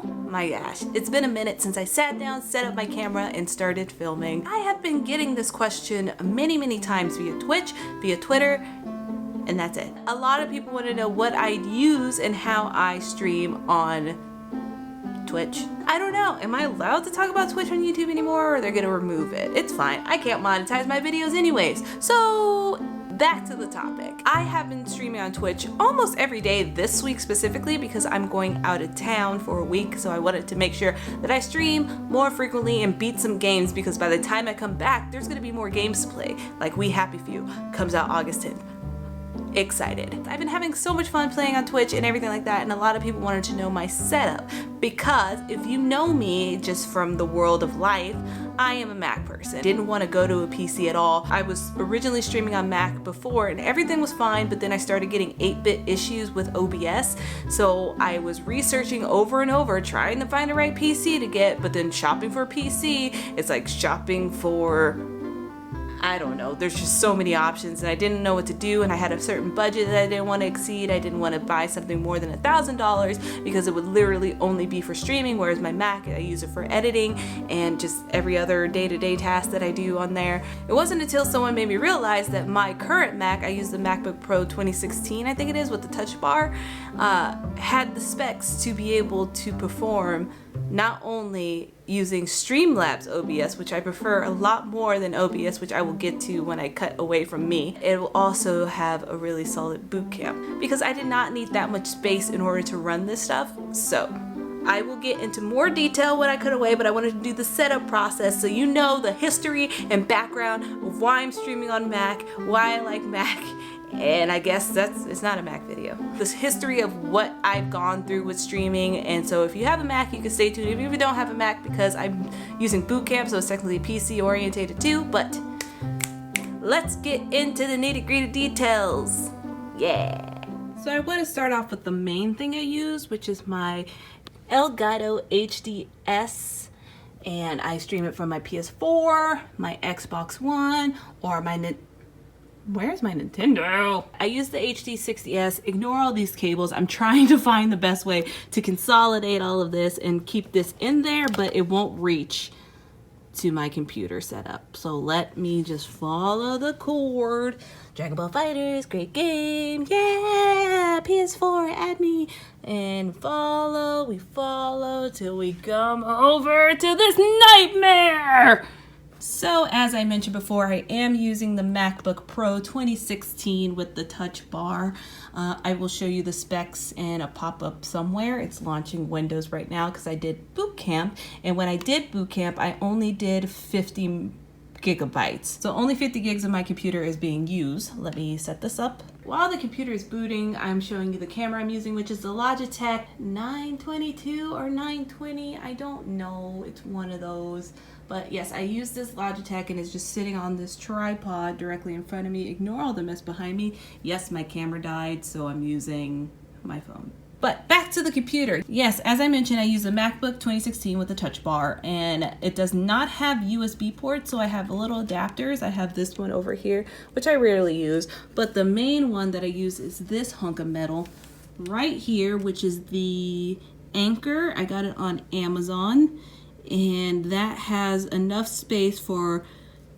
Oh my gosh, it's been a minute since I sat down, set up my camera, and started filming. I have been getting this question many times via Twitch, via Twitter, and that's it. A lot of people want to know what I use and how I stream on Twitch. I don't know, am I allowed to talk about Twitch on YouTube anymore, or are they gonna remove it? It's fine, I can't monetize my videos anyways. So back to the topic. I have been streaming on Twitch almost every day this week specifically because I'm going out of town for a week, so I wanted to make sure that I stream more frequently and beat some games, because by the time I come back, there's gonna be more games to play. Like We Happy Few comes out August 10th. Excited. I've been having so much fun playing on Twitch and everything like that, and a lot of people wanted to know my setup, because if you know me just from the world of life, I am a Mac person. Didn't want to go to a PC at all. I was originally streaming on Mac before and everything was fine, but then I started getting 8-bit issues with OBS, so I was researching over and over trying to find the right PC to get, but then shopping for a PC, it's like shopping for, I don't know, there's just so many options, and I didn't know what to do, and I had a certain budget that I didn't want to exceed. I didn't want to buy something more than $1,000 because it would literally only be for streaming, whereas my Mac, I use it for editing and just every other day-to-day task that I do on there. It wasn't until someone made me realize that my current Mac, I use the MacBook Pro 2016, I think it is, with the touch bar, had the specs to be able to perform not only using Streamlabs OBS, which I prefer a lot more than OBS, which I will get to when I cut away from me. It will also have a really solid boot camp, because I did not need that much space in order to run this stuff. So I will get into more detail when I cut away, but I wanted to do the setup process so you know the history and background of why I'm streaming on Mac, why I like Mac. And I guess it's not a Mac video. This history of what I've gone through with streaming, and so if you have a Mac, you can stay tuned. If you don't have a Mac, because I'm using Boot Camp, so it's technically PC orientated too, but let's get into the nitty-gritty details. Yeah. So I want to start off with the main thing I use, which is my Elgato HDS, and I stream it from my PS4, my Xbox One, or my Where's my Nintendo? I use the HD60S. Ignore all these cables. I'm trying to find the best way to consolidate all of this and keep this in there, but it won't reach to my computer setup. So let me just follow the cord. Dragon Ball FighterZ, great game. Yeah, PS4, add me. And we follow till we come over to this nightmare. So as I mentioned before, I am using the MacBook Pro 2016 with the touch bar. I will show you the specs in a pop-up somewhere. It's launching Windows right now because I did boot camp. And when I did boot camp, I only did 50 gigabytes. So only 50 gigs of my computer is being used. Let me set this up. While the computer is booting, I'm showing you the camera I'm using, which is the Logitech 922 or 920. I don't know. It's one of those. But yes, I use this Logitech, and it's just sitting on this tripod directly in front of me. Ignore all the mess behind me. Yes, my camera died, so I'm using my phone. But back to the computer. Yes, as I mentioned, I use a MacBook 2016 with a touch bar, and it does not have USB ports, so I have little adapters. I have this one over here, which I rarely use, but the main one that I use is this hunk of metal right here, which is the Anchor. I got it on Amazon, and that has enough space for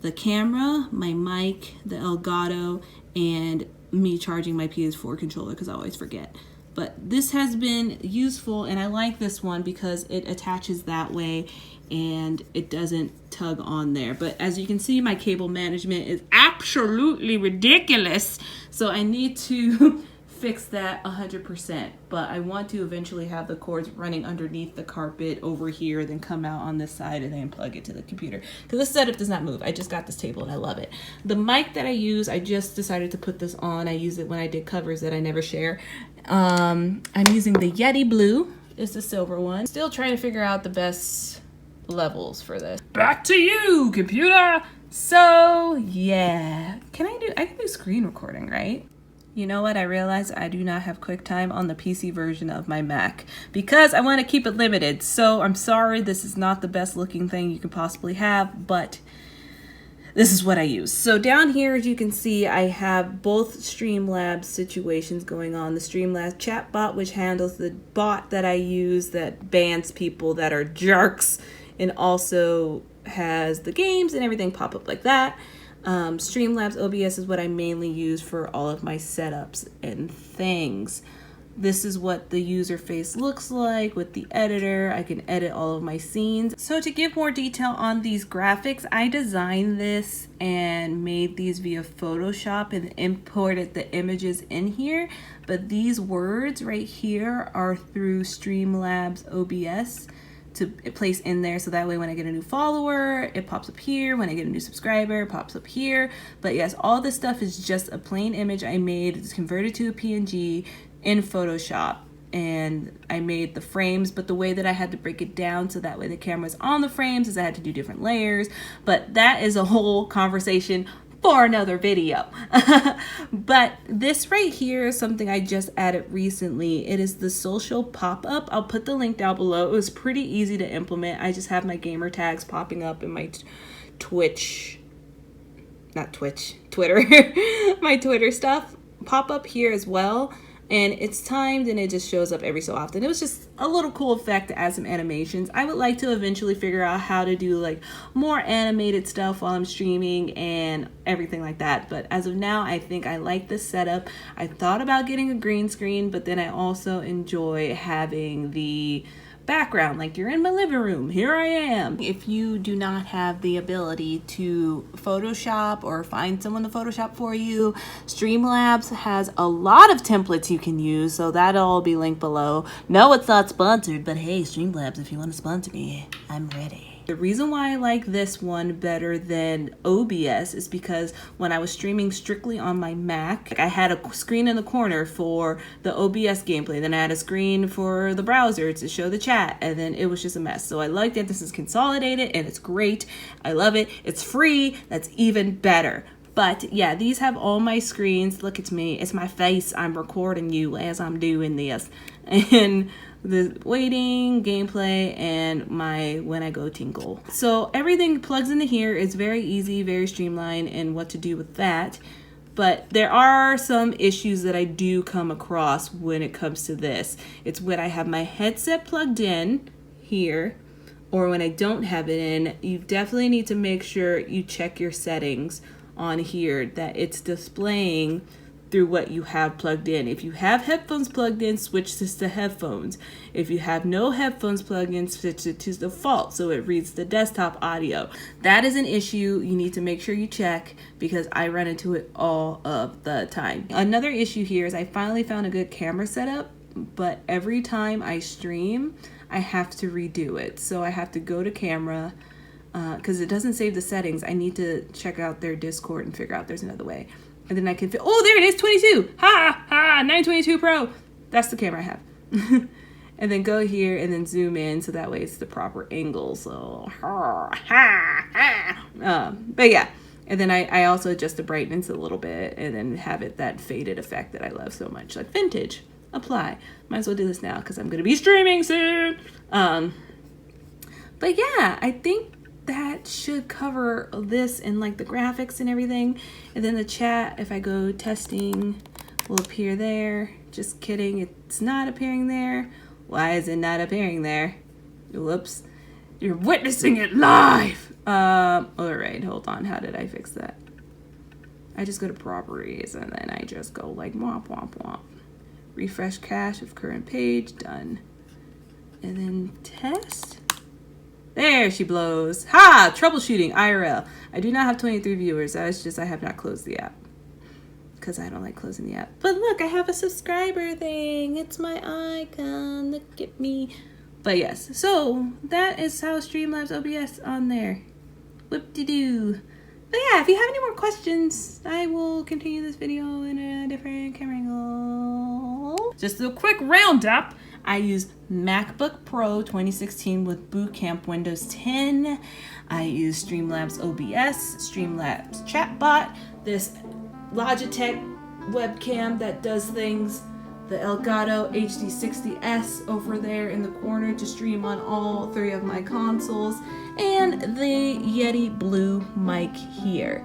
the camera, my mic, the Elgato, and me charging my PS4 controller, because I always forget. But this has been useful, and I like this one because it attaches that way and it doesn't tug on there. But as you can see, my cable management is absolutely ridiculous, so I need to fix that 100%. But I want to eventually have the cords running underneath the carpet over here, then come out on this side and then plug it to the computer, because this setup does not move. I just got this table and I love it. The mic that I use, I just decided to put this on. I use it when I did covers that I never share. I'm using the Yeti Blue. It's the silver one. Still trying to figure out the best levels for this. Back to you, computer. So yeah, I can do screen recording, right? You know what? I realized I do not have QuickTime on the PC version of my Mac because I want to keep it limited. So I'm sorry, this is not the best looking thing you could possibly have, but this is what I use. So down here, as you can see, I have both Streamlabs situations going on. The Streamlabs chat bot, which handles the bot that I use that bans people that are jerks, and also has the games and everything pop up like that. Streamlabs OBS is what I mainly use for all of my setups and things. This is what the user face looks like with the editor. I can edit all of my scenes. So to give more detail on these graphics, I designed this and made these via Photoshop and imported the images in here. But these words right here are through Streamlabs OBS to place in there, so that way when I get a new follower, it pops up here. When I get a new subscriber, it pops up here. But yes, all this stuff is just a plain image I made. It's converted to a PNG in Photoshop, and I made the frames, but the way that I had to break it down so that way the camera's on the frames is I had to do different layers. But that is a whole conversation for another video. But this right here is something I just added recently. It is the social pop-up. I'll put the link down below. It was pretty easy to implement. I just have my gamer tags popping up in my Twitter, my Twitter stuff pop up here as well. And it's timed and it just shows up every so often. It was just a little cool effect to add some animations. I would like to eventually figure out how to do like more animated stuff while I'm streaming and everything like that. But as of now, I think I like this setup. I thought about getting a green screen, but then I also enjoy having the background, like you're in my living room, here I am. If you do not have the ability to Photoshop or find someone to Photoshop for you, Streamlabs has a lot of templates you can use, so that'll all be linked below. No, it's not sponsored, but hey, Streamlabs, if you want to sponsor me, I'm ready. The reason why I like this one better than OBS is because when I was streaming strictly on my Mac, I had a screen in the corner for the OBS gameplay, then I had a screen for the browser to show the chat, and then it was just a mess. So I like that this is consolidated and it's great. I love it. It's free. That's even better. But yeah, these have all my screens. Look at me. It's my face. I'm recording you as I'm doing this. And the waiting, gameplay, and my when I go tinkle. So everything plugs into here. It's very easy, very streamlined, and what to do with that. But there are some issues that I do come across when it comes to this. It's when I have my headset plugged in here, or when I don't have it in. You definitely need to make sure you check your settings on here that it's displaying through what you have plugged in. If you have headphones plugged in, switch this to headphones. If you have no headphones plugged in, switch it to default so it reads the desktop audio. That is an issue you need to make sure you check because I run into it all of the time. Another issue here is I finally found a good camera setup, but every time I stream, I have to redo it. So I have to go to camera because it doesn't save the settings. I need to check out their Discord and figure out there's another way. And then I can oh, there it is, 22. Ha ha, 922 Pro. That's the camera I have. And then go here and then zoom in so that way it's the proper angle. So, but yeah. And then I also adjust the brightness a little bit and then have it that faded effect that I love so much, like vintage. Apply. Might as well do this now because I'm gonna be streaming soon. But yeah, I think that should cover this and like the graphics and everything. And then the chat, if I go testing, will appear there. Just kidding, it's not appearing there. Why is it not appearing there? Whoops, you're witnessing it live. All right, hold on, how did I fix that? I just go to properties and then I just go like womp womp womp. Refresh cache of current page, done. And then test. There she blows. Ha! Troubleshooting IRL. I do not have 23 viewers. That's just I have not closed the app. Because I don't like closing the app. But look, I have a subscriber thing. It's my icon. Look at me. But yes, so that is how Streamlabs OBS on there. Whoop-de-doo. But yeah, if you have any more questions, I will continue this video in a different camera angle. Just a quick roundup. I use Macbook Pro 2016 with Boot Camp Windows 10. I use Streamlabs OBS, Streamlabs Chatbot, this Logitech webcam that does things the Elgato HD60S over there in the corner to stream on all 3 of my consoles, and the Yeti Blue mic here.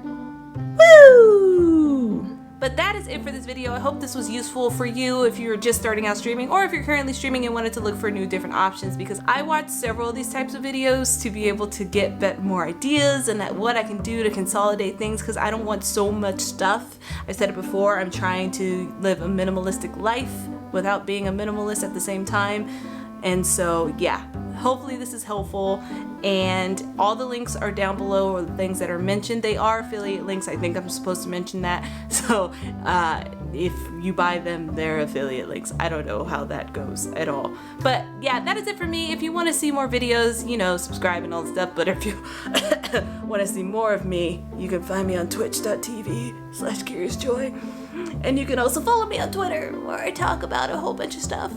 Woo! But that is it for this video. I hope this was useful for you if you're just starting out streaming, or if you're currently streaming and wanted to look for new different options, because I watch several of these types of videos to be able to get more ideas and what I can do to consolidate things, because I don't want so much stuff. I said it before, I'm trying to live a minimalistic life without being a minimalist at the same time. And so yeah, hopefully this is helpful, and all the links are down below, or the things that are mentioned. They are affiliate links. I think I'm supposed to mention that. So if you buy them, they're affiliate links. I don't know how that goes at all. But yeah, that is it for me. If you want to see more videos, you know, subscribe and all that stuff. But if you want to see more of me, you can find me on twitch.tv/Curiousjoi. And you can also follow me on Twitter, where I talk about a whole bunch of stuff.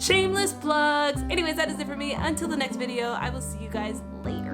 Shameless plugs. Anyways, that is it for me. Until the next video, I will see you guys later.